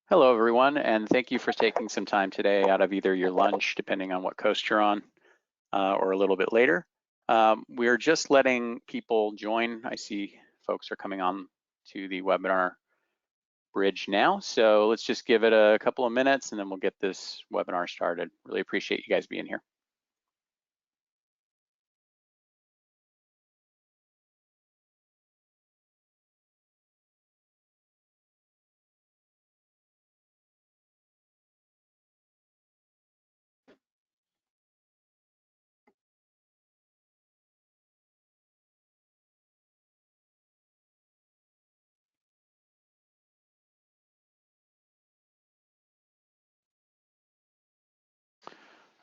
Hello, everyone, and thank you for taking some time today out of either your lunch, depending on what coast you're on, or a little bit later. We're just letting people join. I see folks are coming on to the webinar bridge now, so let's just give it a couple of minutes and then we'll get this webinar started. Really appreciate you guys being here.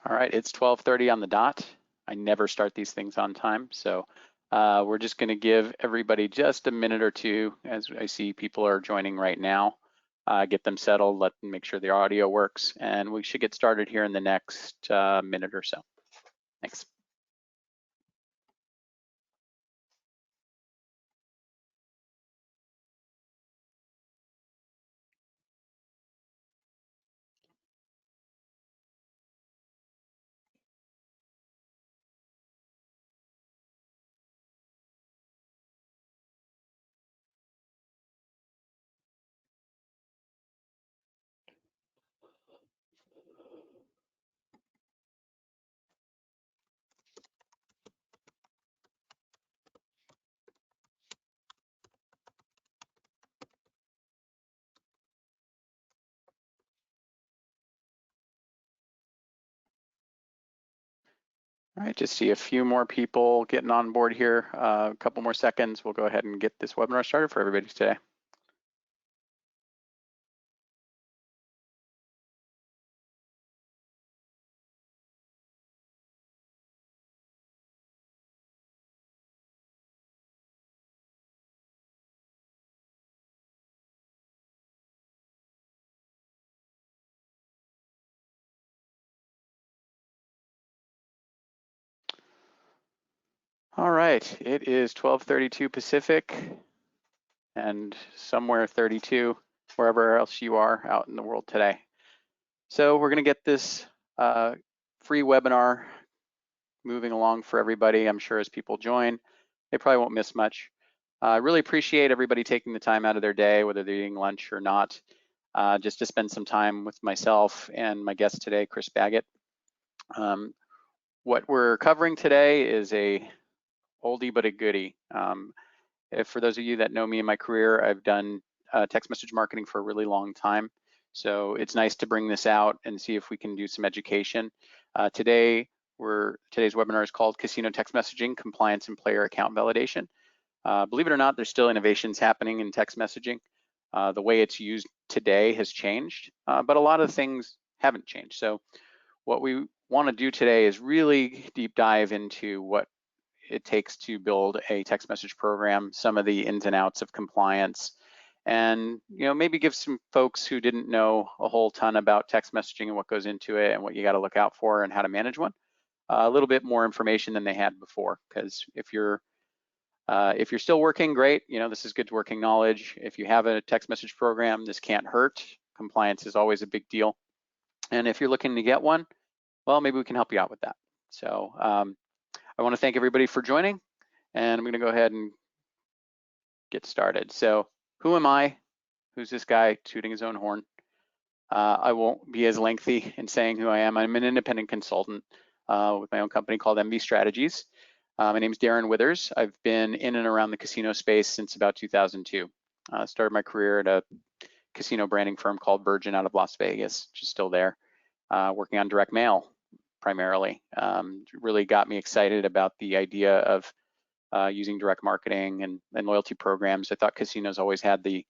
All right, it's 12:30 on the dot. I never start these things on time, so we're just going to give everybody just a minute or two as I see people are joining right now. Get them settled, let them make sure the audio works, and we should get started here in the next minute or so. Thanks. All right, just see a few more people getting on board here. A couple more seconds, we'll go ahead and get this webinar started for everybody today. All right, it is 12:32 Pacific and somewhere 32 wherever else you are out in the world today. So we're going to get this free webinar moving along for everybody. I'm sure as people join, they probably won't miss much. I really appreciate everybody taking the time out of their day, whether they're eating lunch or not, just to spend some time with myself and my guest today, Chris Baggett. What we're covering today is a oldie but a goodie. For those of you that know me in my career, I've done text message marketing for a really long time. So it's nice to bring this out and see if we can do some education. Today's webinar is called Casino Text Messaging, Compliance and Player Account Validation. Believe it or not, there's still innovations happening in text messaging. The way it's used today has changed, but a lot of things haven't changed. So what we want to do today is really deep dive into what it takes to build a text message program, some of the ins and outs of compliance, and maybe give some folks who didn't know a whole ton about text messaging and what goes into it and what you got to look out for and how to manage one, a little bit more information than they had before. Because if you're still working, great, this is good working knowledge. If you have a text message program, this can't hurt. Compliance is always a big deal. And if you're looking to get one, well, maybe we can help you out with that. So I want to thank everybody for joining, and I'm going to go ahead and get started. So who am I? Who's this guy tooting his own horn? I won't be as lengthy in saying who I am. I'm an independent consultant with my own company called MV Strategies. My name is Darren Withers. I've been in and around the casino space since about 2002. Started my career at a casino branding firm called Virgin out of Las Vegas, which is still there, working on direct mail primarily. Really got me excited about the idea of using direct marketing and loyalty programs. I thought casinos always had the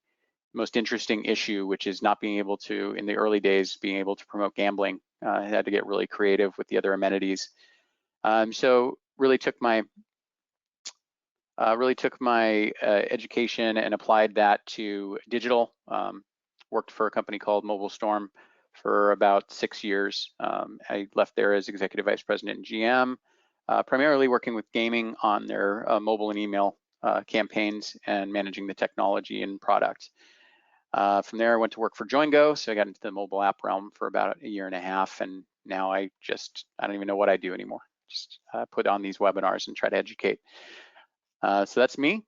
most interesting issue, which is not being able to, in the early days, being able to promote gambling. I had to get really creative with the other amenities. So really took my education and applied that to digital. Worked for a company called Mobile Storm for about 6 years. I left there as executive vice president and GM, primarily working with gaming on their mobile and email campaigns and managing the technology and product. From there, I went to work for JoinGo, so I got into the mobile app realm for about a year and a half, and now I don't even know what I do anymore. Just put on these webinars and try to educate. So that's me.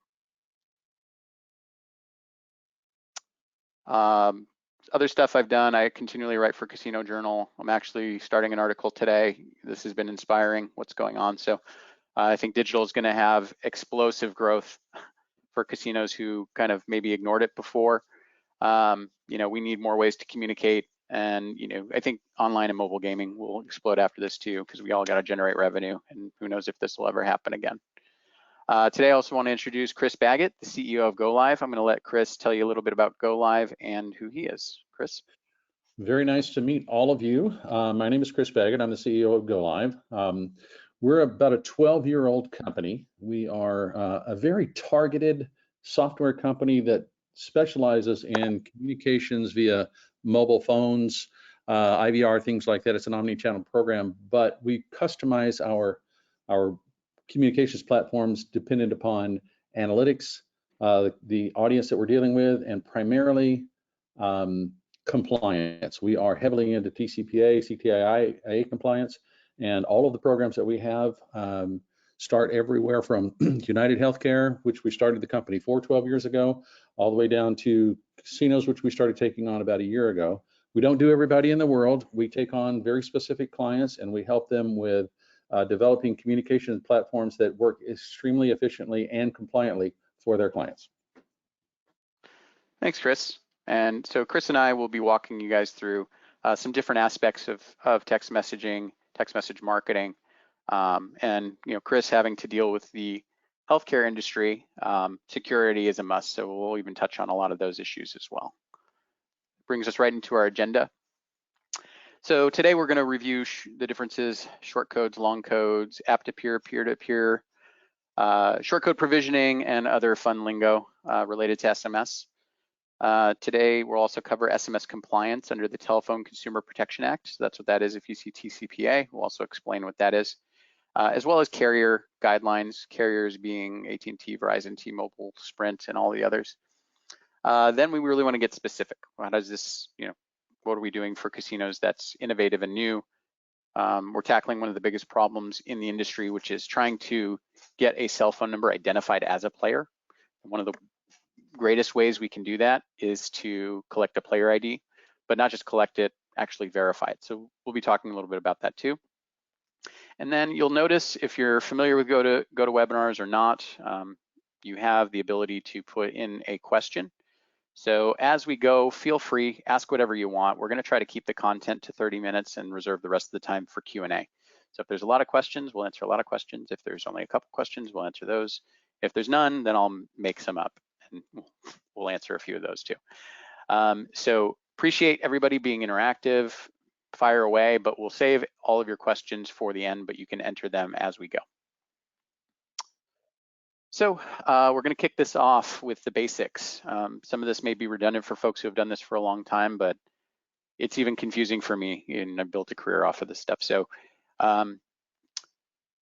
Other stuff I've done, I continually write for Casino Journal. I'm actually starting an article today. This has been inspiring, what's going on. So I think digital is going to have explosive growth for casinos who kind of maybe ignored it before. You know, we need more ways to communicate, and you know, I think online and mobile gaming will explode after this too, because we all got to generate revenue, and who knows if this will ever happen again. Today I also want to introduce Chris Baggett, the CEO of GoLive. I'm going to let Chris tell you a little bit about GoLive and who he is. Chris? Very nice to meet all of you. My name is Chris Baggett. I'm the CEO of GoLive. We're about a 12-year-old company. We are a very targeted software company that specializes in communications via mobile phones, IVR, things like that. It's an omni-channel program, but we customize our communications platforms dependent upon analytics, the audience that we're dealing with, and primarily compliance. We are heavily into TCPA, CTIA compliance, and all of the programs that we have start everywhere from United Healthcare, which we started the company 12 years ago, all the way down to casinos, which we started taking on about a year ago. We don't do everybody in the world. We take on very specific clients, and we help them with developing communication platforms that work extremely efficiently and compliantly for their clients. Thanks, Chris. And so Chris and I will be walking you guys through some different aspects of text messaging, text message marketing, and you know, Chris having to deal with the healthcare industry, security is a must, so we'll even touch on a lot of those issues as well. Brings us right into our agenda. So today we're going to review the differences, shortcodes, longcodes, app-to-peer, peer-to-peer, shortcode provisioning, and other fun lingo related to SMS. Today we'll also cover SMS compliance under the Telephone Consumer Protection Act. So that's what that is if you see TCPA. We'll also explain what that is, as well as carrier guidelines, carriers being AT&T, Verizon, T-Mobile, Sprint, and all the others. Then we really want to get specific. How does this, you know, what are we doing for casinos that's innovative and new? We're tackling one of the biggest problems in the industry, which is trying to get a cell phone number identified as a player. And one of the greatest ways we can do that is to collect a player ID, but not just collect it, actually verify it. So we'll be talking a little bit about that too. And then you'll notice, if you're familiar with GoToWebinars or not, you have the ability to put in a question. So as we go, feel free, ask whatever you want. We're going to try to keep the content to 30 minutes and reserve the rest of the time for Q&A. So if there's a lot of questions, we'll answer a lot of questions. If there's only a couple questions, we'll answer those. If there's none, then I'll make some up, and we'll answer a few of those too. So appreciate everybody being interactive. Fire away, but we'll save all of your questions for the end, but you can enter them as we go. So we're going to kick this off with the basics. Some of this may be redundant for folks who have done this for a long time, but it's even confusing for me, and I've built a career off of this stuff. So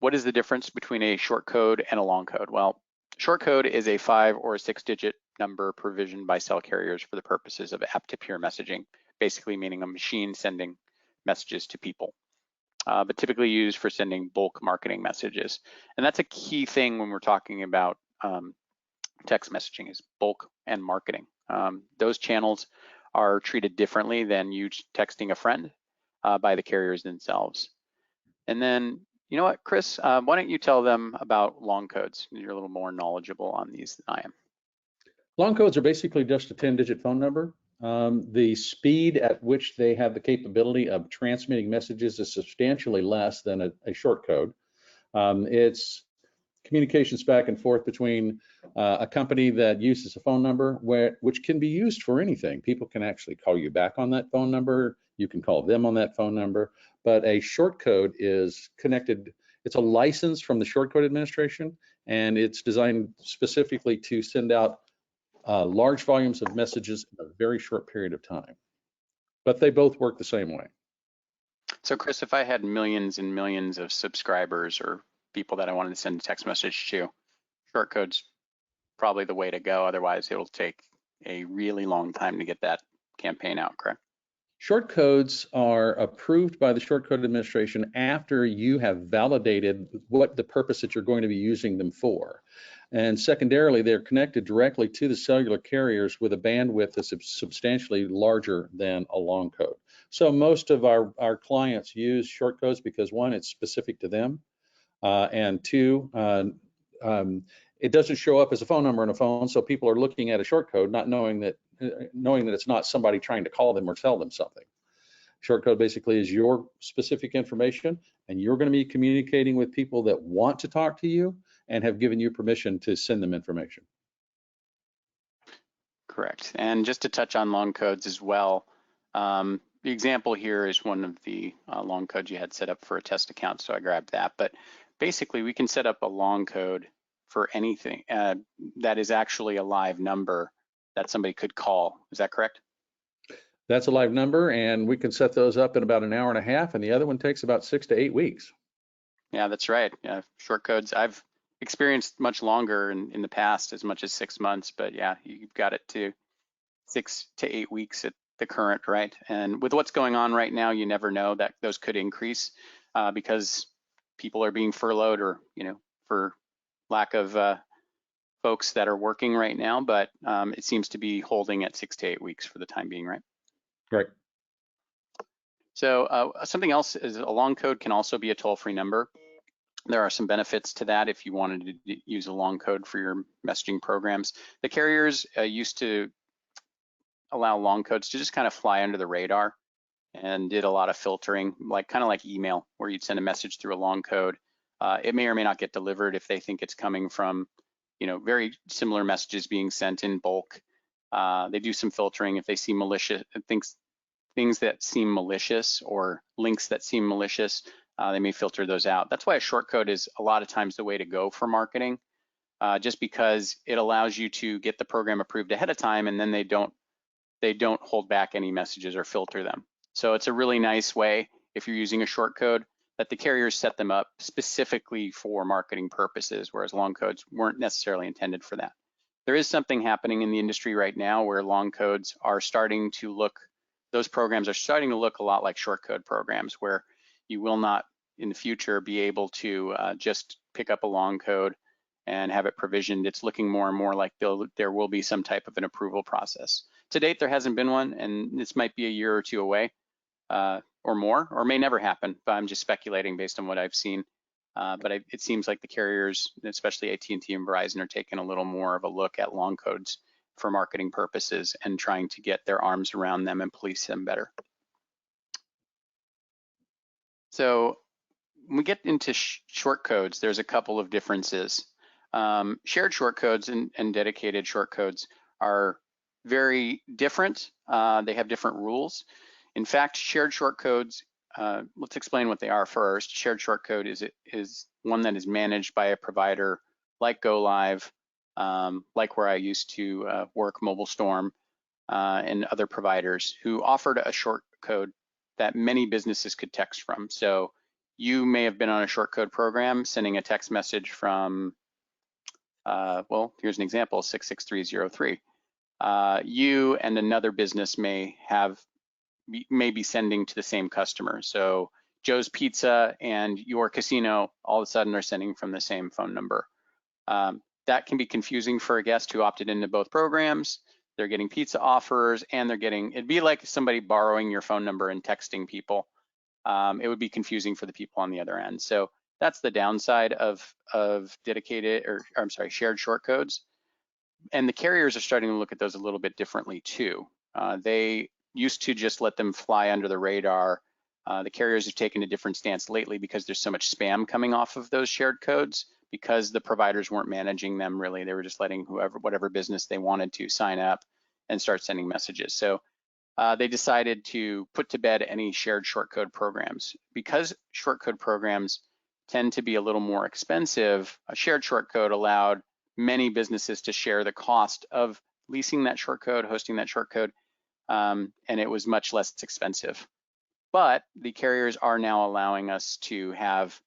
what is the difference between a short code and a long code? Well, short code is a 5 or a 6-digit number provisioned by cell carriers for the purposes of app-to-peer messaging, basically meaning a machine sending messages to people. But typically used for sending bulk marketing messages. And that's a key thing when we're talking about text messaging, is bulk and marketing. Those channels are treated differently than you texting a friend by the carriers themselves. And then, you know what, Chris, why don't you tell them about long codes? You're a little more knowledgeable on these than I am. Long codes are basically just a 10-digit phone number. The speed at which they have the capability of transmitting messages is substantially less than a short code. It's communications back and forth between a company that uses a phone number which can be used for anything. People can actually call you back on that phone number. You can call them on that phone number. But a short code is connected. It's a license from the Short Code Administration, and it's designed specifically to send out large volumes of messages in a very short period of time. But they both work the same way. So Chris, if I had millions and millions of subscribers or people that I wanted to send a text message to, short code's probably the way to go. Otherwise, it'll take a really long time to get that campaign out, correct? Shortcodes are approved by the Shortcode Administration after you have validated what the purpose that you're going to be using them for. And secondarily, they're connected directly to the cellular carriers with a bandwidth that's substantially larger than a long code. So most of our clients use shortcodes because, one, it's specific to them, and two, it doesn't show up as a phone number on a phone, so people are looking at a shortcode not knowing that it's not somebody trying to call them or tell them something. Shortcode basically is your specific information, and you're going to be communicating with people that want to talk to you and have given you permission to send them information. Correct. And just to touch on long codes as well, the example here is one of the long codes you had set up for a test account, so I grabbed that. But basically, we can set up a long code for anything that is actually a live number that somebody could call. Is that correct? That's a live number, and we can set those up in about an hour and a half, and the other one takes about 6 to 8 weeks. Yeah, that's right. Yeah, short codes. I've experienced much longer in the past, as much as 6 months, but yeah, you've got it to 6 to 8 weeks at the current, right? And with what's going on right now, you never know that those could increase because people are being furloughed or, for lack of folks that are working right now, but it seems to be holding at 6 to 8 weeks for the time being, right? Right. So something else is a long code can also be a toll-free number. There are some benefits to that if you wanted to use a long code for your messaging programs. The carriers used to allow long codes to just kind of fly under the radar and did a lot of filtering, kind of like email, where you'd send a message through a long code. It may or may not get delivered if they think it's coming from, very similar messages being sent in bulk. They do some filtering if they see malicious things that seem malicious or links that seem malicious. They may filter those out. That's why a short code is a lot of times the way to go for marketing, just because it allows you to get the program approved ahead of time, and then they don't hold back any messages or filter them. So it's a really nice way, if you're using a short code, that the carriers set them up specifically for marketing purposes, whereas long codes weren't necessarily intended for that. There is something happening in the industry right now where long codes are starting to look, those programs are starting to look a lot like short code programs, where you will not in the future be able to just pick up a long code and have it provisioned. It's looking more and more like there will be some type of an approval process. To date, there hasn't been one, and this might be a year or two away or more, or may never happen, but I'm just speculating based on what I've seen. But it seems like the carriers, especially AT&T and Verizon, are taking a little more of a look at long codes for marketing purposes and trying to get their arms around them and police them better. So when we get into short codes, there's a couple of differences. Shared short codes and dedicated short codes are very different. They have different rules. In fact, shared short codes, let's explain what they are first. Shared short code is one that is managed by a provider like GoLive, like where I used to work, MobileStorm, and other providers who offered a short code that many businesses could text from. So you may have been on a short code program sending a text message from, well, here's an example, 66303. You and another business may be sending to the same customer. So Joe's Pizza and your casino all of a sudden are sending from the same phone number. That can be confusing for a guest who opted into both programs. They're getting pizza offers and it'd be like somebody borrowing your phone number and texting people. It would be confusing for the people on the other end. So that's the downside of shared short codes. And the carriers are starting to look at those a little bit differently too. They used to just let them fly under the radar. The carriers have taken a different stance lately because there's so much spam coming off of those shared codes, because the providers weren't managing them really. They were just letting whatever business they wanted to sign up and start sending messages. So they decided to put to bed any shared short code programs. Because short code programs tend to be a little more expensive, a shared short code allowed many businesses to share the cost of leasing that short code, hosting that short code, and it was much less expensive. But the carriers are now allowing us to have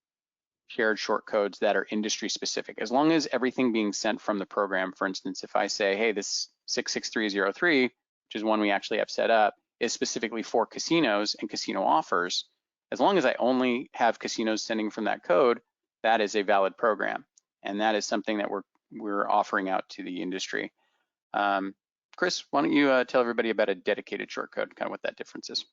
shared short codes that are industry specific. As long as everything being sent from the program, for instance, if I say, hey, this 66303, which is one we actually have set up, is specifically for casinos and casino offers. As long as I only have casinos sending from that code, that is a valid program. And that is something that we're offering out to the industry. Chris, why don't you tell everybody about a dedicated shortcode, kind of what that difference is?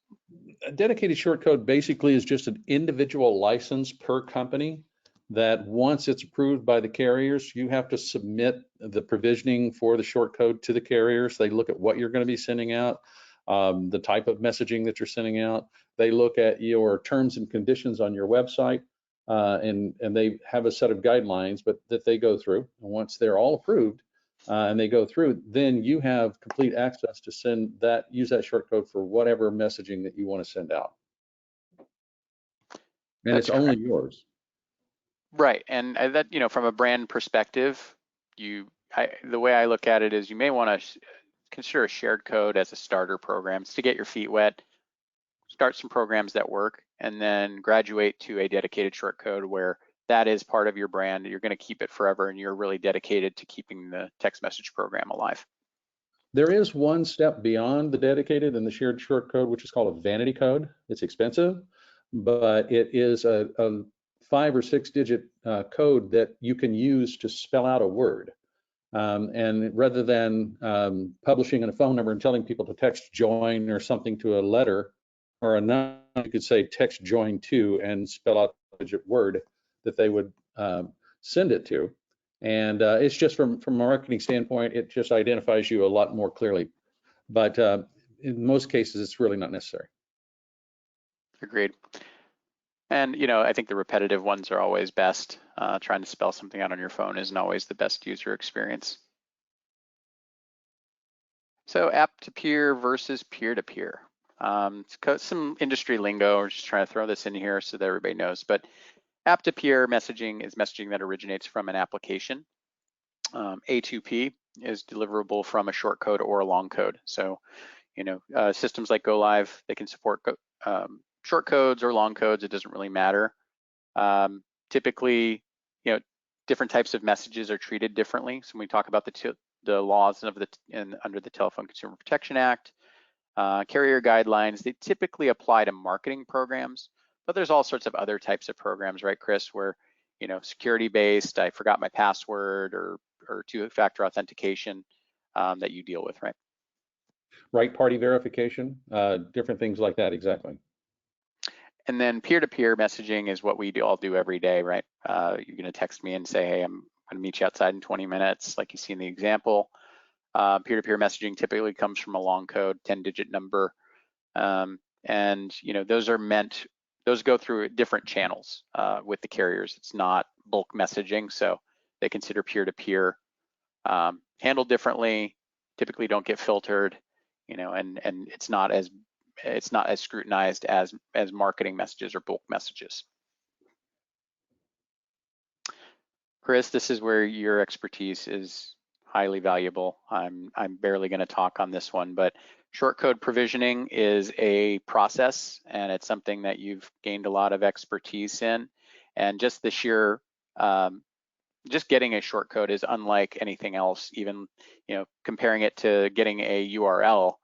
A dedicated shortcode basically is just an individual license per company that once it's approved by the carriers, you have to submit the provisioning for the shortcode to the carriers. They look at what you're going to be sending out, the type of messaging that you're sending out. They look at your terms and conditions on your website, and they have a set of guidelines, but that they go through. And once they're all approved and they go through, then you have complete access to use that shortcode for whatever messaging that you want to send out. And That's it's only yours. Right, and that, from a brand perspective, the way I look at it is you may want to consider a shared code as a starter program to get your feet wet, start some programs that work, and then graduate to a dedicated shortcode where that is part of your brand. You're going to keep it forever, and you're really dedicated to keeping the text message program alive. There is one step beyond the dedicated and the shared shortcode, which is called a vanity code. It's expensive, but it is a 5 or 6 digit code that you can use to spell out a word. And rather than publishing in a phone number and telling people to text join or something to a letter or a number, you could say text join to and spell out a digit word that they would send it to. And it's just from a marketing standpoint, it just identifies you a lot more clearly. But in most cases, it's really not necessary. Agreed. And, I think the repetitive ones are always best. Trying to spell something out on your phone isn't always the best user experience. So app-to-peer versus peer-to-peer. Some industry lingo, we're just trying to throw this in here so that everybody knows. But app-to-peer messaging is messaging that originates from an application. A2P is deliverable from a shortcode or a long code. So, systems like GoLive, they can support shortcodes or long codes. It doesn't really matter. Typically, different types of messages are treated differently. So when we talk about the laws under the Telephone Consumer Protection Act, carrier guidelines, they typically apply to marketing programs, but there's all sorts of other types of programs, right, Chris, where, security-based, I forgot my password or two-factor authentication that you deal with, right? Right party verification, different things like that, exactly. And then peer-to-peer messaging is what we all do every day, right? You're going to text me and say, hey, I'm going to meet you outside in 20 minutes, like you see in the example. Peer-to-peer messaging typically comes from a long code, 10-digit number. And, those go through different channels with the carriers. It's not bulk messaging, so they consider peer-to-peer handled differently, typically don't get filtered, and it's not as scrutinized as marketing messages or bulk messages. Chris, this is where your expertise is highly valuable. I'm barely going to talk on this one, but shortcode provisioning is a process, and it's something that you've gained a lot of expertise in. And just the sheer just getting a shortcode is unlike anything else. Even comparing it to getting a URL.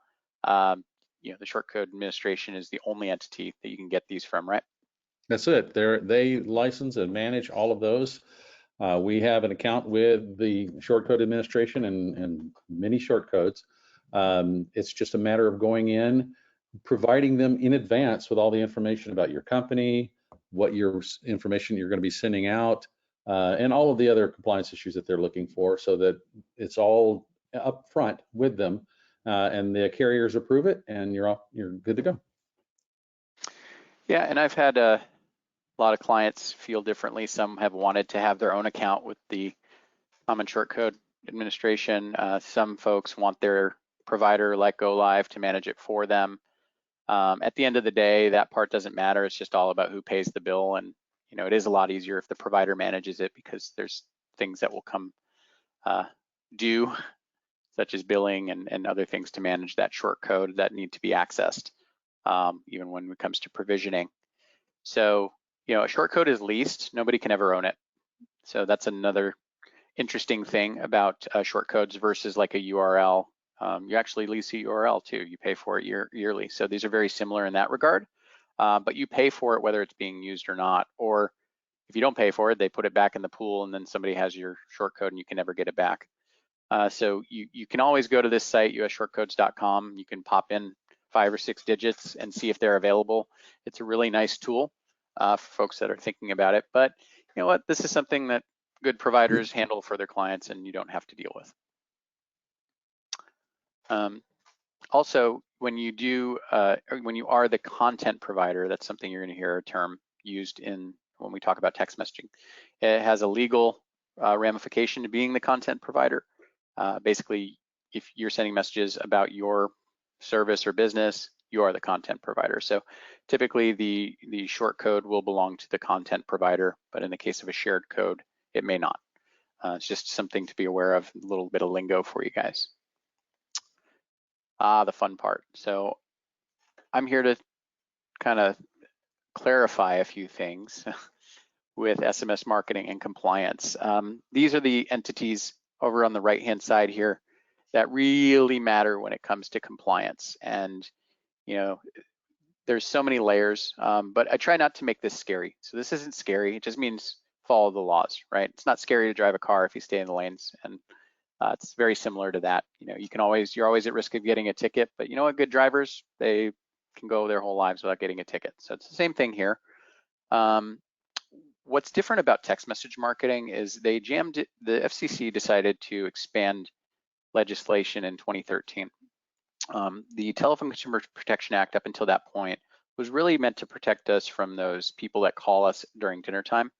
The shortcode administration is the only entity that you can get these from, right? That's it. They license and manage all of those. We have an account with the shortcode administration and many shortcodes. It's just a matter of going in, providing them in advance with all the information about your company, what your information you're going to be sending out, and all of the other compliance issues that they're looking for, so that it's all up front with them. And the carriers approve it, and you're good to go. Yeah, and I've had a lot of clients feel differently. Some have wanted to have their own account with the Common Shortcode Administration. Some folks want their provider like GoLive to manage it for them. At the end of the day, that part doesn't matter. It's just all about who pays the bill, and it is a lot easier if the provider manages it, because there's things that will come due, such as billing and other things to manage that shortcode that need to be accessed, even when it comes to provisioning. So, a shortcode is leased. Nobody can ever own it. So that's another interesting thing about shortcodes versus like a URL. You actually lease a URL too. You pay for it yearly. So these are very similar in that regard, but you pay for it whether it's being used or not. Or if you don't pay for it, they put it back in the pool and then somebody has your short code and you can never get it back. So you can always go to this site, usshortcodes.com. You can pop in 5 or 6 digits and see if they're available. It's a really nice tool for folks that are thinking about it. But you know what? This is something that good providers handle for their clients and you don't have to deal with. Also, when you are the content provider, that's something you're going to hear a term used in when we talk about text messaging. It has a legal ramification to being the content provider. Basically, if you're sending messages about your service or business, you are the content provider. So typically the short code will belong to the content provider, but in the case of a shared code, it may not. It's just something to be aware of, a little bit of lingo for you guys. The fun part. So I'm here to kind of clarify a few things with SMS marketing and compliance. These are the entities over on the right-hand side here that really matter when it comes to compliance. And, you know, there's so many layers, but I try not to make this scary. So this isn't scary, it just means follow the laws, right? It's not scary to drive a car if you stay in the lanes, and it's very similar to that. You know, you're always at risk of getting a ticket, but you know what, good drivers, they can go their whole lives without getting a ticket. So it's the same thing here. What's different about text message marketing is the FCC decided to expand legislation in 2013. The Telephone Consumer Protection Act up until that point was really meant to protect us from those people that call us during dinner time,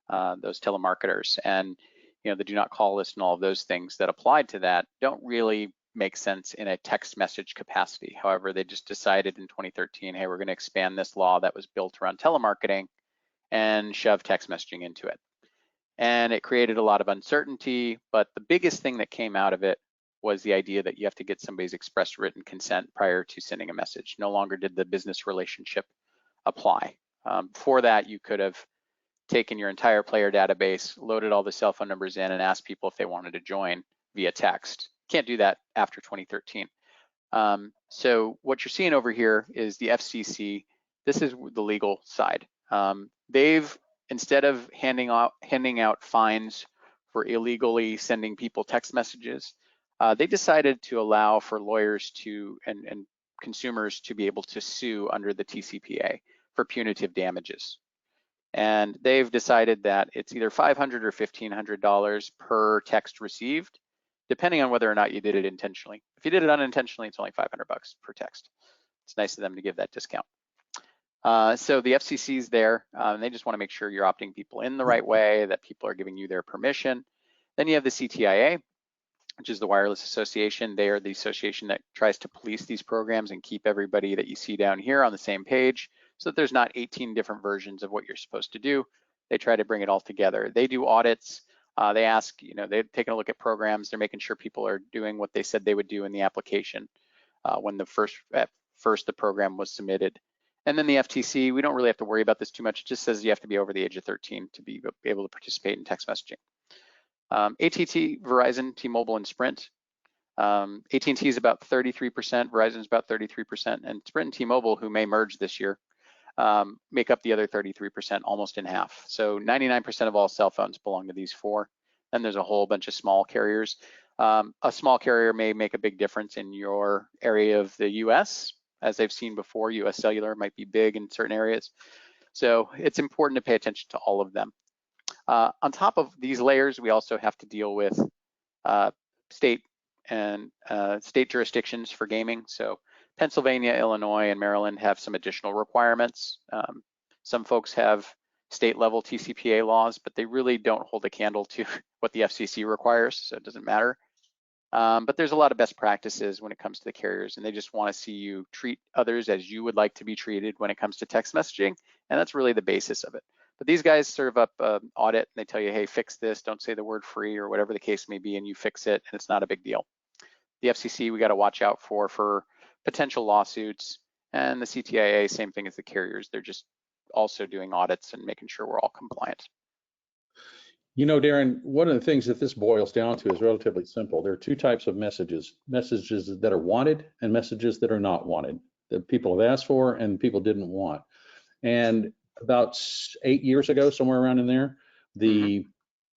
those telemarketers. And you know, the do not call list and all of those things that applied to that don't really make sense in a text message capacity. However, they just decided in 2013, hey, we're going to expand this law that was built around telemarketing and shove text messaging into it. And it created a lot of uncertainty, but the biggest thing that came out of it was the idea that you have to get somebody's express written consent prior to sending a message. No longer did the business relationship apply. Before that, you could have taken your entire player database, loaded all the cell phone numbers in, and asked people if they wanted to join via text. Can't do that after 2013. So what you're seeing over here is the FCC. This is the legal side. They've, instead of handing out fines for illegally sending people text messages, they decided to allow for lawyers to and consumers to be able to sue under the TCPA for punitive damages. And they've decided that it's either $500 or $1,500 per text received, depending on whether or not you did it intentionally. If you did it unintentionally, it's only $500 per text. It's nice of them to give that discount. So the FCC is there, and they just want to make sure you're opting people in the right way, that people are giving you their permission. Then you have the CTIA, which is the Wireless Association. They are the association that tries to police these programs and keep everybody that you see down here on the same page, so that there's not 18 different versions of what you're supposed to do. They try to bring it all together. They do audits. They ask, you know, they're taking a look at programs. They're making sure people are doing what they said they would do in the application when the first the program was submitted. And then the FTC, we don't really have to worry about this too much. It just says you have to be over the age of 13 to be able to participate in text messaging. AT&T, Verizon, T-Mobile, and Sprint. AT&T is about 33%, Verizon is about 33%, and Sprint and T-Mobile, who may merge this year, make up the other 33%, almost in half. So 99% of all cell phones belong to these four. Then there's a whole bunch of small carriers. A small carrier may make a big difference in your area of the US. As they've seen before, US Cellular might be big in certain areas. So it's important to pay attention to all of them. On top of these layers, we also have to deal with state jurisdictions for gaming. So Pennsylvania, Illinois, and Maryland have some additional requirements. Some folks have state level TCPA laws, but they really don't hold a candle to what the FCC requires, so it doesn't matter. But there's a lot of best practices when it comes to the carriers, and they just want to see you treat others as you would like to be treated when it comes to text messaging, and that's really the basis of it. But these guys serve up audit, and they tell you, hey, fix this, don't say the word free, or whatever the case may be, and you fix it, and it's not a big deal. The FCC, we got to watch out for potential lawsuits, and the CTIA, same thing as the carriers. They're just also doing audits and making sure we're all compliant. You know, Darren, one of the things that this boils down to is relatively simple. There are two types of messages: messages that are wanted and messages that are not wanted, that people have asked for and people didn't want. And about 8 years ago, somewhere around in there, Hmm.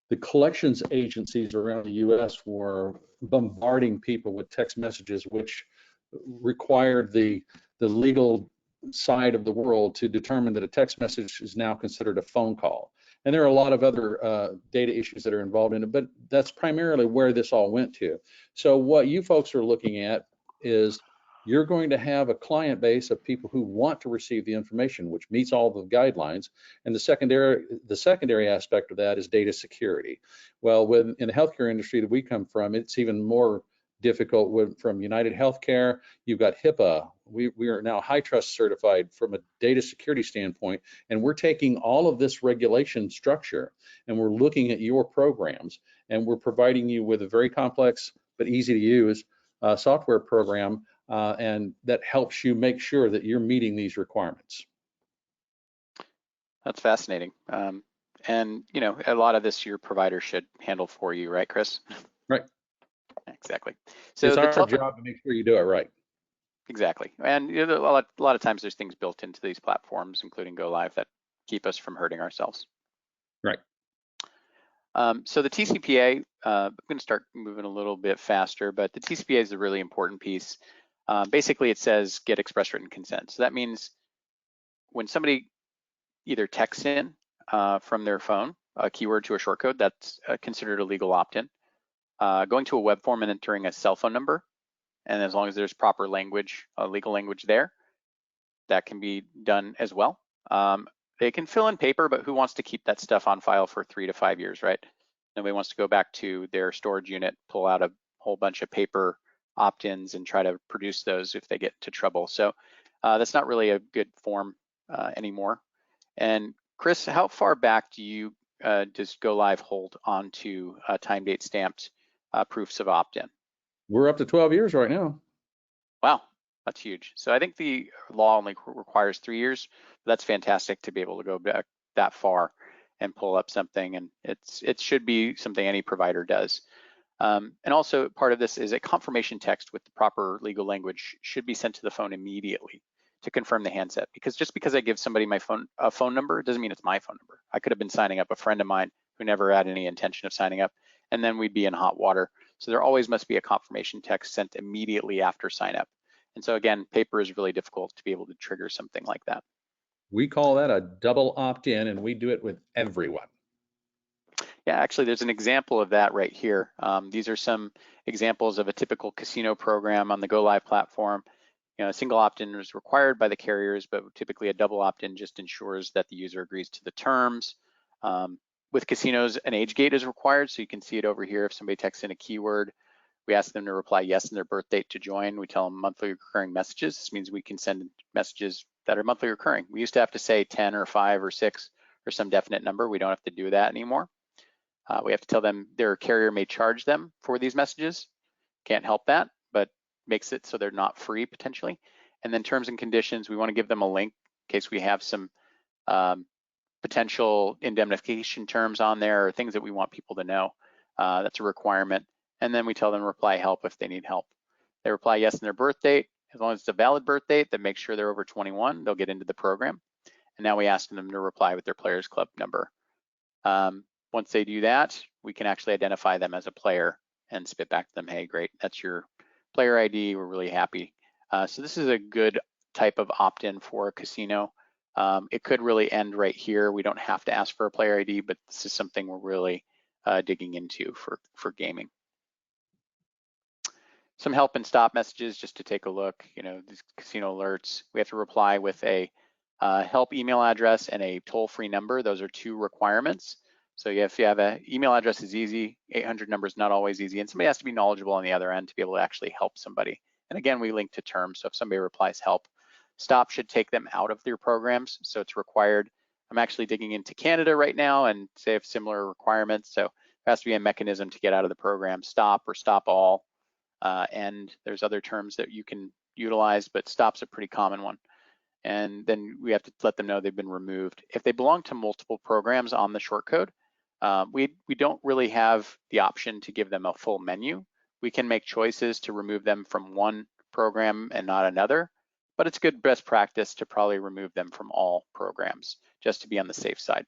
the collections agencies around the U.S. were bombarding people with text messages, which required the legal side of the world to determine that a text message is now considered a phone call. And there are a lot of other data issues that are involved in it, but that's primarily where this all went to. So what you folks are looking at is you're going to have a client base of people who want to receive the information, which meets all the guidelines. And the secondary aspect of that is data security. Well, in the healthcare industry that we come from, it's even more difficult. From United Healthcare, you've got HIPAA. We are now HITRUST certified from a data security standpoint, and we're taking all of this regulation structure and we're looking at your programs, and we're providing you with a very complex but easy to use software program, and that helps you make sure that you're meeting these requirements. That's fascinating. And a lot of this your provider should handle for you, right, Chris? Right. Exactly. So It's the our telephone, job to make sure you do it right. exactly. And a lot of times there's things built into these platforms, including GoLive, that keep us from hurting ourselves. Right. So the TCPA, I'm going to start moving a little bit faster, but the TCPA is a really important piece. Basically, it says get express written consent. So that means when somebody either texts in from their phone a keyword to a shortcode, that's considered a legal opt-in. Going to a web form and entering a cell phone number, and as long as there's proper language, legal language there, that can be done as well. They can fill in paper, but who wants to keep that stuff on file for 3 to 5 years, right? Nobody wants to go back to their storage unit, pull out a whole bunch of paper opt-ins and try to produce those if they get into trouble. So that's not really a good form anymore. And Chris, how far back does GoLive hold onto time date stamped proofs of opt-in? We're up to 12 years right now. Wow, that's huge. So I think the law only requires 3 years. That's fantastic to be able to go back that far and pull up something, and it should be something any provider does. And also part of this is a confirmation text with the proper legal language should be sent to the phone immediately to confirm the handset. Because just because I give somebody my phone number doesn't mean it's my phone number. I could have been signing up a friend of mine who never had any intention of signing up, and then we'd be in hot water. So there always must be a confirmation text sent immediately after sign up. And so again, paper is really difficult to be able to trigger something like that. We call that a double opt-in, and we do it with everyone. Yeah, actually, there's an example of that right here. These are some examples of a typical casino program on the GoLive platform. A single opt-in is required by the carriers, but typically a double opt-in just ensures that the user agrees to the terms. With casinos, an age gate is required, so you can see it over here. If somebody texts in a keyword, we ask them to reply yes and their birth date to join. We tell them monthly recurring messages. This means we can send messages that are monthly recurring. We used to have to say 10 or 5 or 6 or some definite number. We don't have to do that anymore. We have to tell them their carrier may charge them for these messages. Can't help that, but makes it so they're not free potentially. And then terms and conditions, we want to give them a link in case we have some potential indemnification terms on there or things that we want people to know. That's a requirement. And then we tell them reply help if they need help. They reply yes in their birth date. As long as it's a valid birth date that makes sure they're over 21, they'll get into the program. And now we ask them to reply with their Players Club number. Once they do that, we can actually identify them as a player and spit back to them, hey, great, that's your player ID, we're really happy. So this is a good type of opt-in for a casino. It could really end right here. We don't have to ask for a player ID, but this is something we're really digging into for gaming. Some help and stop messages just to take a look, these casino alerts. We have to reply with a help email address and a toll-free number. Those are 2 requirements. So if you have an email address is easy, 800 number is not always easy, and somebody has to be knowledgeable on the other end to be able to actually help somebody. And again, we link to terms, so if somebody replies help, stop should take them out of their programs, so it's required. I'm actually digging into Canada right now, and they have similar requirements, so there has to be a mechanism to get out of the program, stop or stop all, and there's other terms that you can utilize, but stop's a pretty common one. And then we have to let them know they've been removed. If they belong to multiple programs on the shortcode, We don't really have the option to give them a full menu. We can make choices to remove them from one program and not another, but it's good best practice to probably remove them from all programs just to be on the safe side.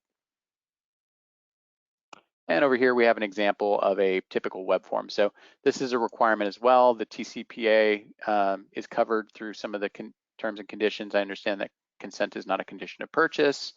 And over here we have an example of a typical web form. So this is a requirement as well. The TCPA is covered through some of the terms and conditions. I understand that consent is not a condition of purchase.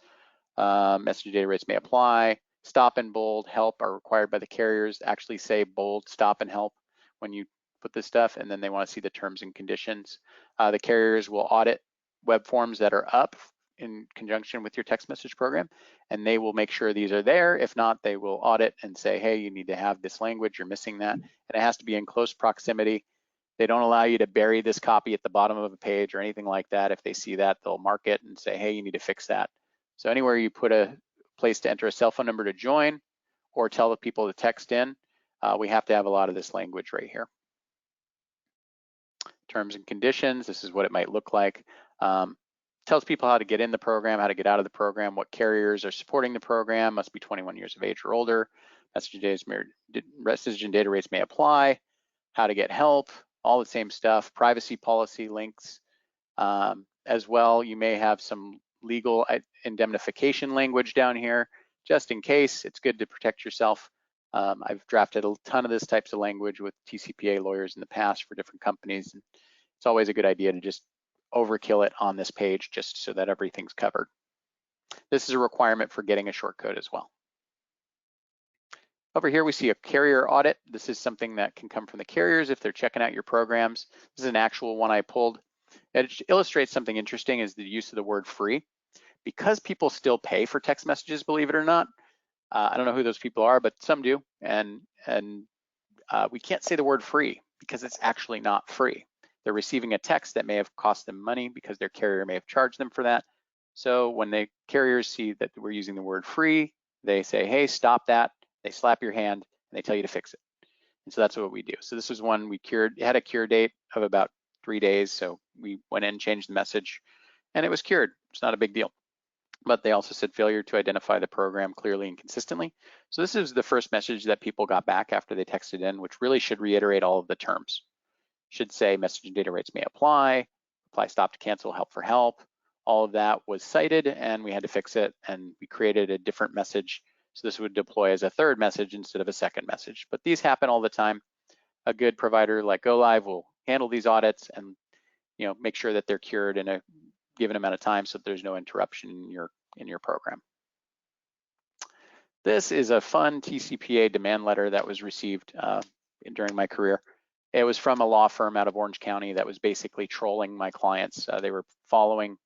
Message data rates may apply. Stop and bold help are required by the carriers. Actually say bold, stop, and help when you put this stuff, and then they want to see the terms and conditions. The carriers will audit web forms that are up in conjunction with your text message program, and they will make sure these are there. If not, they will audit and say, hey, you need to have this language, you're missing that, and it has to be in close proximity. They don't allow you to bury this copy at the bottom of a page or anything like that. If they see that, they'll mark it and say, hey, you need to fix that. So anywhere you put a place to enter a cell phone number to join or tell the people to text in, we have to have a lot of this language right here. Terms and conditions, this is what it might look like. Tells people how to get in the program, how to get out of the program, what carriers are supporting the program, must be 21 years of age or older, message and data rates may apply, how to get help, all the same stuff, privacy policy links. As well, you may have some legal indemnification language down here, just in case. It's good to protect yourself. I've drafted a ton of this types of language with TCPA lawyers in the past for different companies. And it's always a good idea to just overkill it on this page just so that everything's covered. This is a requirement for getting a short code as well. Over here, we see a carrier audit. This is something that can come from the carriers if they're checking out your programs. This is an actual one I pulled. It illustrates something interesting, is the use of the word free. Because people still pay for text messages, believe it or not. I don't know who those people are, but some do. And we can't say the word free because it's actually not free. They're receiving a text that may have cost them money because their carrier may have charged them for that. So when the carriers see that we're using the word free, they say, hey, stop that. They slap your hand and they tell you to fix it. And so that's what we do. So this was one we cured. It had a cure date of about 3 days. So we went in, changed the message, and it was cured. It's not a big deal. But they also said failure to identify the program clearly and consistently. So this is the first message that people got back after they texted in, which really should reiterate all of the terms. Should say message and data rates may apply, stop to cancel, help for help. All of that was cited and we had to fix it, and we created a different message. So this would deploy as a third message instead of a second message. But these happen all the time. A good provider like GoLive will handle these audits and make sure that they're cured in a given amount of time so that there's no interruption in your program. This is a fun TCPA demand letter that was received during my career. It was from a law firm out of Orange County that was basically trolling my clients. They were following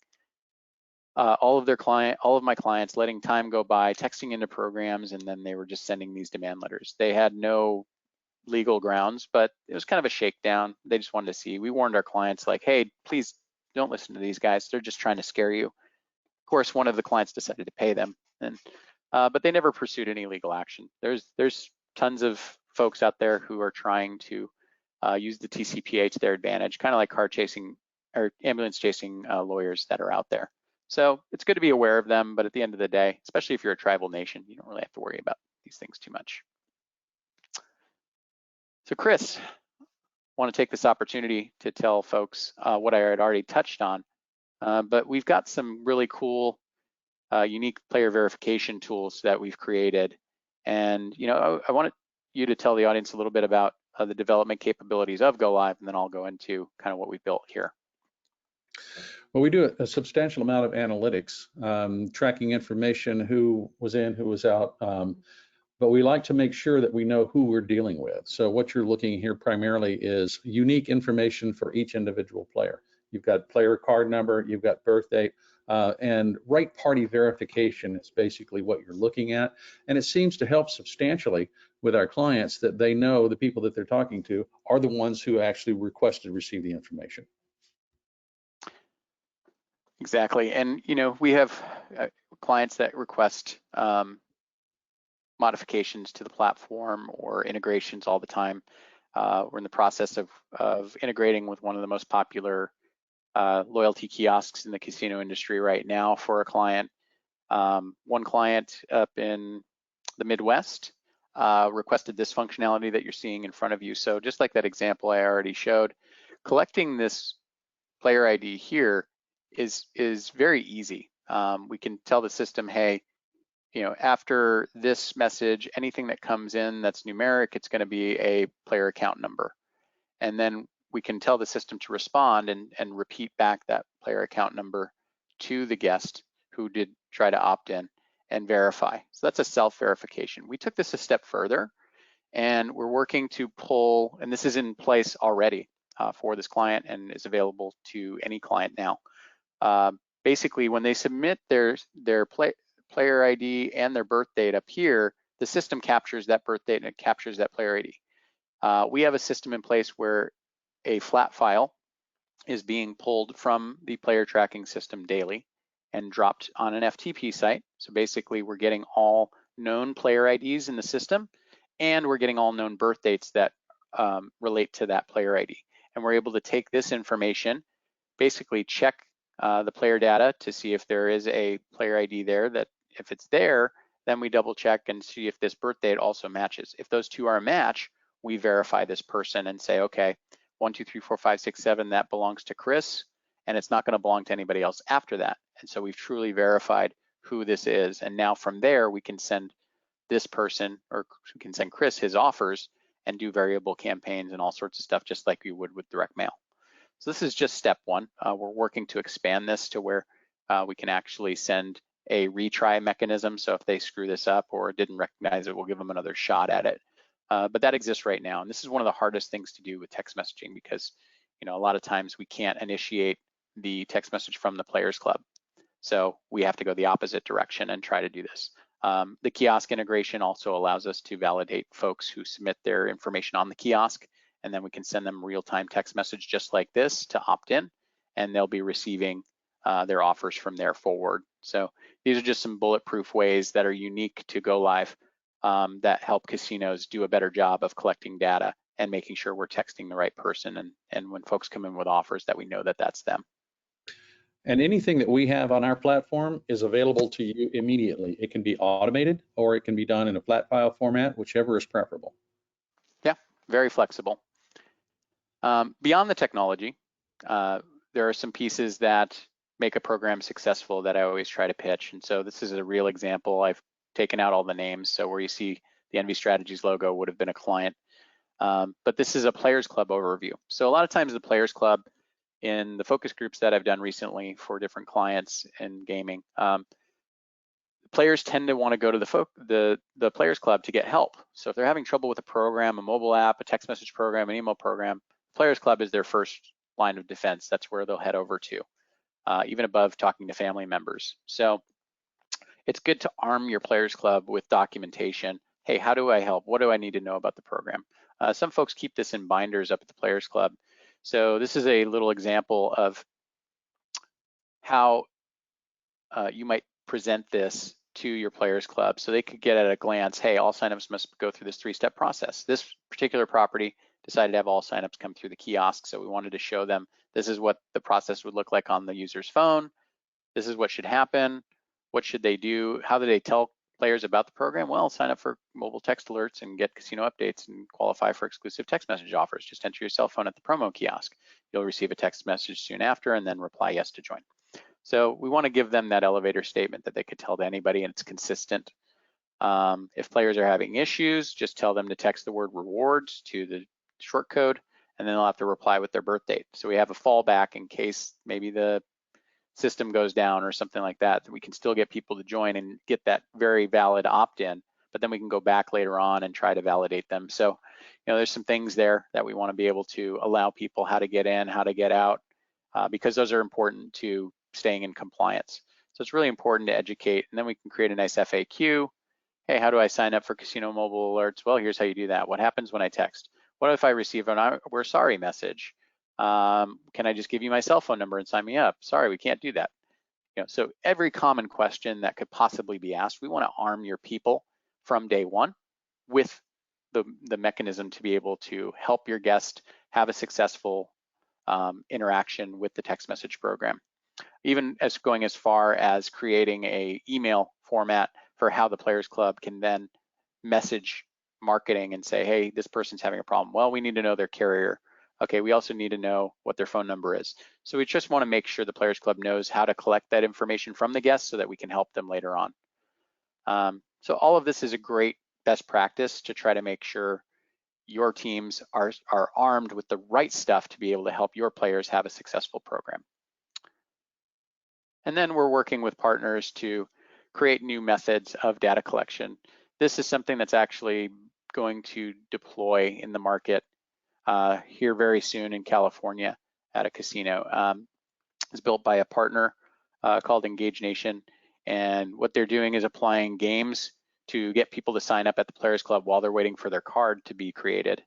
all of my clients, letting time go by, texting into programs, and then they were just sending these demand letters. They had no legal grounds, but it was kind of a shakedown. They just wanted to see. We warned our clients like, hey, please don't listen to these guys. They're just trying to scare you. Of course, one of the clients decided to pay them, and but they never pursued any legal action. There's tons of folks out there who are trying to use the TCPA to their advantage, kind of like car chasing or ambulance chasing lawyers that are out there. So it's good to be aware of them, but at the end of the day, especially if you're a tribal nation, you don't really have to worry about these things too much. So Chris, I want to take this opportunity to tell folks what I had already touched on, but we've got some really cool, unique player verification tools that we've created. And I wanted you to tell the audience a little bit about the development capabilities of GoLive, and then I'll go into kind of what we built here. Well, we do a substantial amount of analytics, tracking information, who was in, who was out, but we like to make sure that we know who we're dealing with. So what you're looking here primarily is unique information for each individual player. You've got player card number, you've got birth date, and right party verification is basically what you're looking at. And it seems to help substantially with our clients that they know the people that they're talking to are the ones who actually requested to receive the information. Exactly, and we have clients that request modifications to the platform or integrations all the time. We're in the process of integrating with one of the most popular loyalty kiosks in the casino industry right now for a client. One client up in the Midwest requested this functionality that you're seeing in front of you. So just like that example I already showed, collecting this player ID here is very easy. We can tell the system, hey, after this message, anything that comes in that's numeric, it's going to be a player account number. And then we can tell the system to respond and repeat back that player account number to the guest who did try to opt in and verify. So that's a self-verification. We took this a step further, and we're working to pull, and this is in place already for this client and is available to any client now. Basically, when they submit their player ID and their birth date up here, the system captures that birth date and it captures that player ID. We have a system in place where a flat file is being pulled from the player tracking system daily and dropped on an FTP site. So basically, we're getting all known player IDs in the system, and we're getting all known birth dates that relate to that player ID. And we're able to take this information, basically check the player data to see if there is a player ID there, that if it's there, then we double check and see if this birth date also matches. If those two are a match, we verify this person and say, okay, 1, 2, 3, 4, 5, 6, 7, that belongs to Chris, and it's not going to belong to anybody else after that. And so we've truly verified who this is. And now from there, we can send this person, or we can send Chris his offers and do variable campaigns and all sorts of stuff, just like we would with direct mail. So this is just step one. We're working to expand this to where we can actually send a retry mechanism. So if they screw this up or didn't recognize it, we'll give them another shot at it. But that exists right now. And this is one of the hardest things to do with text messaging, because a lot of times we can't initiate the text message from the Players Club. So we have to go the opposite direction and try to do this. The kiosk integration also allows us to validate folks who submit their information on the kiosk, and then we can send them real-time text message just like this to opt in, and they'll be receiving their offers from there forward. So these are just some bulletproof ways that are unique to GoLive that help casinos do a better job of collecting data and making sure we're texting the right person, and when folks come in with offers, that we know that that's them. And anything that we have on our platform is available to you immediately. It can be automated or it can be done in a flat file format, whichever is preferable. Yeah, very flexible. Beyond the technology, there are some pieces that make a program successful that I always try to pitch. And so this is a real example. I've taken out all the names. So where you see the NV Strategies logo would have been a client. But this is a Players Club overview. So a lot of times the Players Club, in the focus groups that I've done recently for different clients in gaming, players tend to want to go to the Players Club to get help. So if they're having trouble with a program, a mobile app, a text message program, an email program, Players Club is their first line of defense. That's where they'll head over to, even above talking to family members. So it's good to arm your Players Club with documentation. Hey, how do I help? What do I need to know about the program? Some folks keep this in binders up at the Players Club. So this is a little example of how you might present this to your Players Club, so they could get at a glance, hey, all signups must go through this 3-step process. This particular property decided to have all signups come through the kiosk, so we wanted to show them this is what the process would look like on the user's phone. This is what should happen. What should they do? How do they tell players about the program? Well, sign up for mobile text alerts and get casino updates and qualify for exclusive text message offers. Just enter your cell phone at the promo kiosk. You'll receive a text message soon after, and then reply yes to join. So we want to give them that elevator statement that they could tell to anybody, and it's consistent. If players are having issues, just tell them to text the word rewards to the short code, and then they'll have to reply with their birth date. So we have a fallback in case maybe the system goes down or something like that, that we can still get people to join and get that very valid opt-in, but then we can go back later on and try to validate them. So, there's some things there that we want to be able to allow people how to get in, how to get out, because those are important to staying in compliance. So it's really important to educate, and then we can create a nice FAQ. Hey, how do I sign up for casino mobile alerts? Well, here's how you do that. What happens when I text? What if I receive an "we're sorry" message? Can I just give you my cell phone number and sign me up? Sorry, we can't do that. So every common question that could possibly be asked, we want to arm your people from day one with the mechanism to be able to help your guest have a successful interaction with the text message program. Even going as far as creating a email format for how the Players Club can then message marketing and say, hey, this person's having a problem. Well, we need to know their carrier. Okay, we also need to know what their phone number is. So we just want to make sure the Players Club knows how to collect that information from the guests so that we can help them later on. So all of this is a great best practice to try to make sure your teams are armed with the right stuff to be able to help your players have a successful program. And then we're working with partners to create new methods of data collection. This is something that's actually going to deploy in the market here very soon in California at a casino. It's built by a partner called Engage Nation. And what they're doing is applying games to get people to sign up at the Players Club while they're waiting for their card to be created.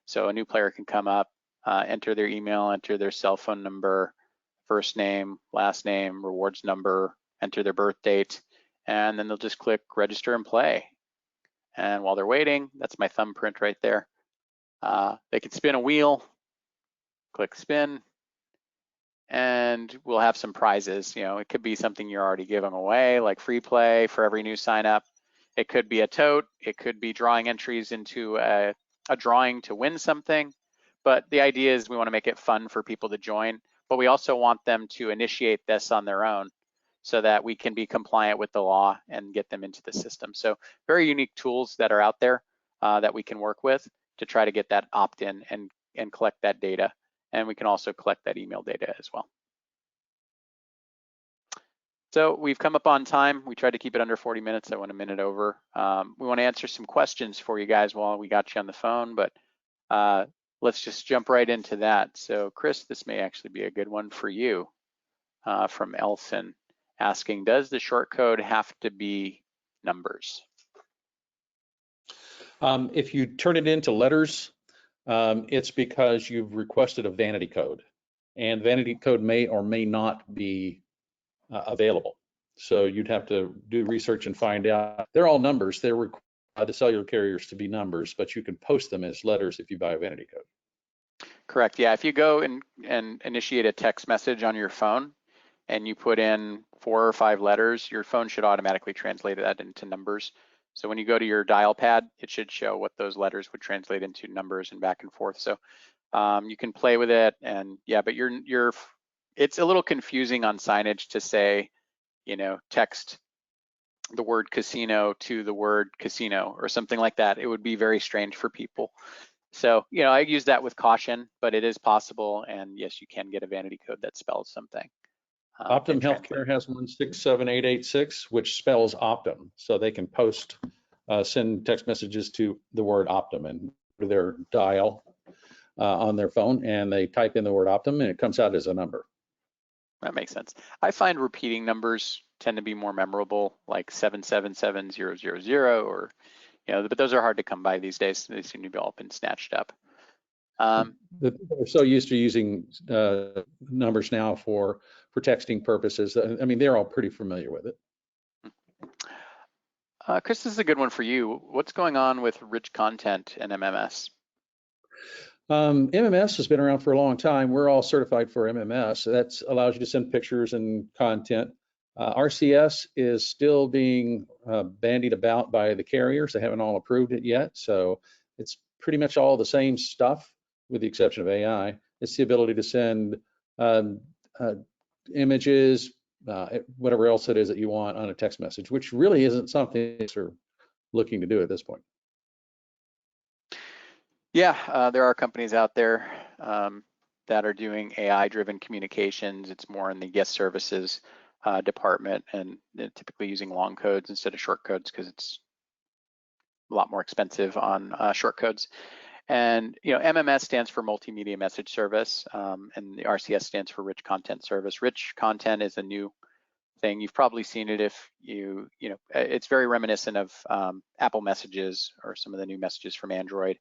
So a new player can come up, enter their email, enter their cell phone number, first name, last name, rewards number, enter their birth date, and then they'll just click register and play. And while they're waiting, that's my thumbprint right there. They can spin a wheel, click spin, and we'll have some prizes. You know, it could be something you're already giving away, like free play for every new sign up. It could be a tote. It could be drawing entries into a drawing to win something. But the idea is we want to make it fun for people to join, but we also want them to initiate this on their own so that we can be compliant with the law and get them into the system. So very unique tools that are out there that we can work with to try to get that opt-in and collect that data. And we can also collect that email data as well. So we've come up on time. We tried to keep it under 40 minutes. I went a minute over. We want to answer some questions for you guys while we got you on the phone, but let's just jump right into that. So Chris, this may actually be a good one for you from Elson asking, does the short code have to be numbers? If you turn it into letters, it's because you've requested a vanity code, and vanity code may or may not be available. So you'd have to do research and find out. They're all numbers. They're required the cellular carriers to be numbers, but you can post them as letters if you buy a vanity code. Correct. Yeah. If you go and initiate a text message on your phone and you put in 4 or 5 letters, your phone should automatically translate that into numbers. So when you go to your dial pad, it should show what those letters would translate into numbers and back and forth. So you can play with it, and yeah, but it's a little confusing on signage to say, you know, text the word casino to the word casino or something like that. It would be very strange for people. So, you know, I use that with caution, but it is possible. And yes, you can get a vanity code that spells something. Optum Healthcare has 167886, which spells Optum. So they can send text messages to the word Optum and to their dial on their phone, and they type in the word Optum and it comes out as a number. That makes sense. I find repeating numbers tend to be more memorable, like 777000, or, you know, but those are hard to come by these days. They seem to be all been snatched up. The people are so used to using numbers now for texting purposes. I mean, they're all pretty familiar with it. Chris, this is a good one for you. What's going on with rich content and MMS? MMS has been around for a long time. We're all certified for MMS. That allows you to send pictures and content. RCS is still being bandied about by the carriers. They haven't all approved it yet. So it's pretty much all the same stuff with the exception of AI. It's the ability to send images, whatever else it is that you want on a text message, which really isn't something we're looking to do at this point. Yeah, there are companies out there that are doing AI-driven communications. It's more in the guest services department, and they're typically using Longcodes instead of Shortcodes because it's a lot more expensive on Shortcodes. And you know, MMS stands for Multimedia Message Service, and the RCS stands for Rich Content Service. Rich content is a new thing. You've probably seen it if you know, it's very reminiscent of Apple Messages or some of the new messages from Android,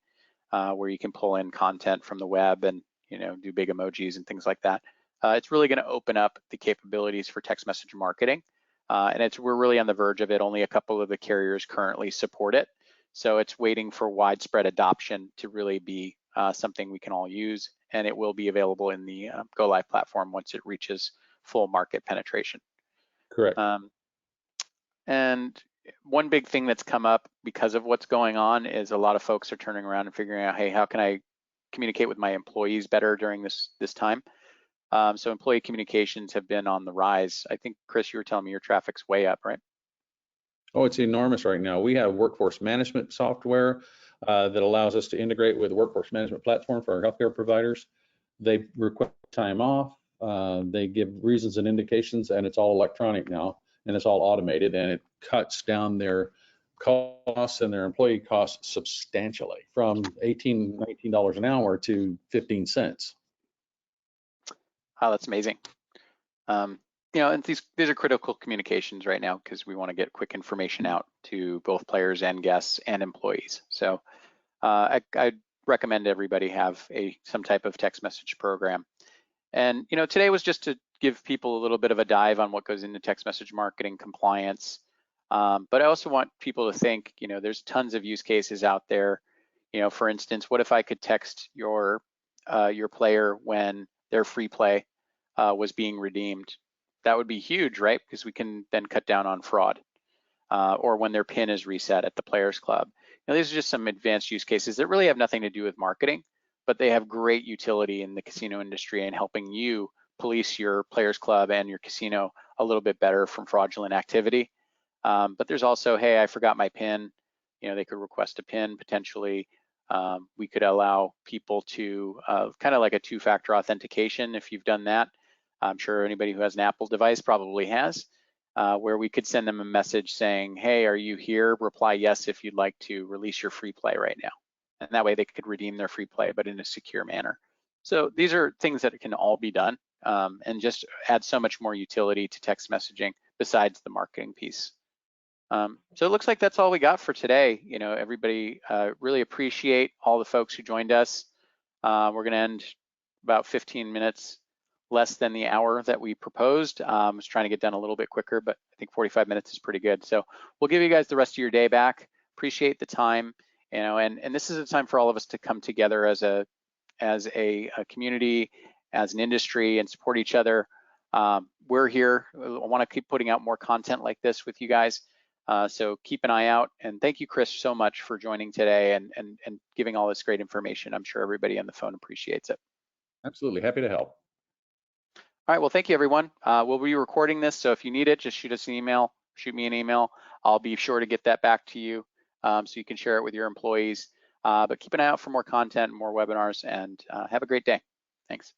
where you can pull in content from the web and, you know, do big emojis and things like that. It's really going to open up the capabilities for text message marketing, and we're really on the verge of it. Only a couple of the carriers currently support it, so it's waiting for widespread adoption to really be something we can all use, and it will be available in the GoLive platform once it reaches full market penetration. Correct. And one big thing that's come up because of what's going on is a lot of folks are turning around and figuring out, hey, how can I communicate with my employees better during this time? So employee communications have been on the rise. I think, Chris, you were telling me your traffic's way up, right? Oh, it's enormous right now. We have workforce management software that allows us to integrate with the workforce management platform for our healthcare providers. They request time off. They give reasons and indications, and it's all electronic now, and it's all automated, and it cuts down their costs and their employee costs substantially from $18, $19 an hour to 15 cents. Oh, that's amazing. You know, and these are critical communications right now because we want to get quick information out to both players and guests and employees. So I'd recommend everybody have some type of text message program. And you know, today was just to give people a little bit of a dive on what goes into text message marketing compliance. But I also want people to think, you know, there's tons of use cases out there. You know, for instance, what if I could text your player when their free play was being redeemed? That would be huge, right? Because we can then cut down on fraud. Or when their PIN is reset at the Players Club. Now, these are just some advanced use cases that really have nothing to do with marketing, but they have great utility in the casino industry and helping you police your Players Club and your casino a little bit better from fraudulent activity. But there's also, hey, I forgot my PIN. You know, they could request a PIN potentially. We could allow people to kind of like a two-factor authentication if you've done that. I'm sure anybody who has an Apple device probably has, where we could send them a message saying, hey, are you here? Reply yes if you'd like to release your free play right now. And that way they could redeem their free play, but in a secure manner. So these are things that can all be done and just add so much more utility to text messaging besides the marketing piece. So it looks like that's all we got for today. You know, everybody really appreciate all the folks who joined us. We're gonna end about 15 minutes less than the hour that we proposed. I was trying to get done a little bit quicker, but I think 45 minutes is pretty good. So we'll give you guys the rest of your day back. Appreciate the time, you know, and this is a time for all of us to come together as a community, as an industry, and support each other. We're here. I want to keep putting out more content like this with you guys. So keep an eye out. And thank you, Chris, so much for joining today and giving all this great information. I'm sure everybody on the phone appreciates it. Absolutely. Happy to help. All right, well, thank you, everyone. We'll be recording this, so if you need it, just shoot us an email, shoot me an email. I'll be sure to get that back to you so you can share it with your employees. But keep an eye out for more content, more webinars, and have a great day. Thanks.